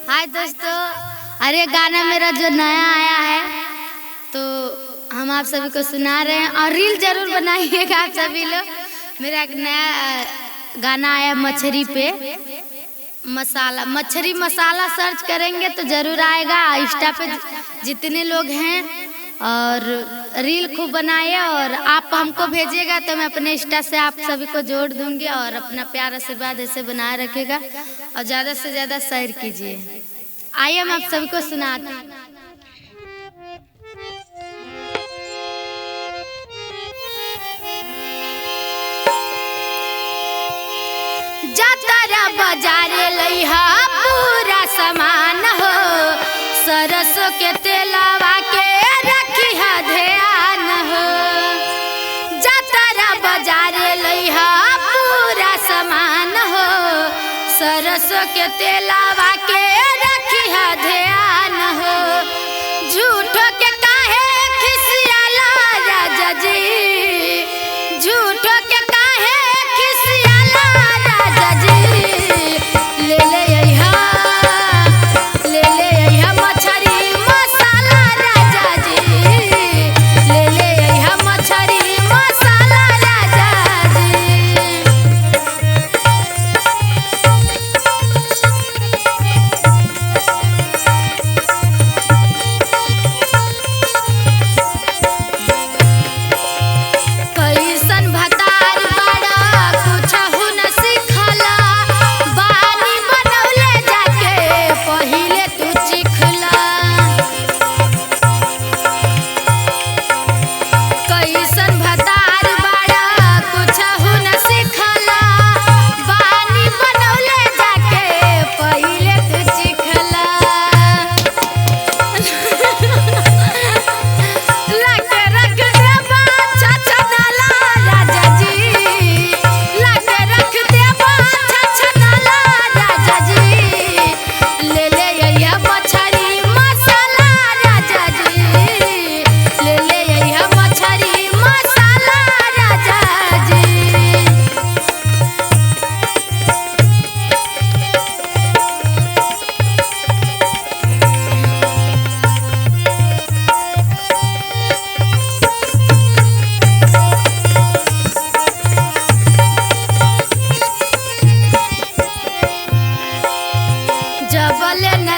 हाय दोस्तों, अरे गाना मेरा जो नया आया है तो हम आप सभी को सुना रहे हैं और रील जरूर बनाइएगा आप सभी लोग। मेरा एक नया गाना आया मछली पे मसाला, मछली मसाला सर्च करेंगे तो जरूर आएगा। इंस्टा पे जितने लोग हैं और रील खूब बनाइए और आप हमको भेजिएगा तो मैं अपने इंस्टा से आप सभी को जोड़ दूंगी और अपना प्यार आशीर्वाद ऐसे बनाए रखेगा और ज़्यादा से ज़्यादा शेयर कीजिए। आइए हम आप सभी को सुनाते हैं। जातारा बाजारे लइहा पूरा सामान हो, सरसों के तेलवा के रखिहा ध्यान हो। जातारा बाजारे लइहा पूरा सामान हो, सरसों के तेलवा के रखिहा ध्यान हो। झूठो के काहे खिसियाला राजा जी, झूठो के काहे खिसियाला राजा जी। ले ले अइहा मछली मसाला राजा जी, ले ले अइहा मछली मसाला राजा जी। कैसन भतार बड़ा कुछहु न सिखला, बानी बनवले जाके पहिले तू चिखला। कैसन भतार बड़ा कुछहु न सिखला, बानी बनवले जाके पहिले तू चिखला। लाके रख देबा छछनला राजा जी, लाके रख देबा छछनला राजा जी। ले ले अइहा मछली मसाला राजा जी, ले ले अइहा मछली मसाला राजा जी। जबले न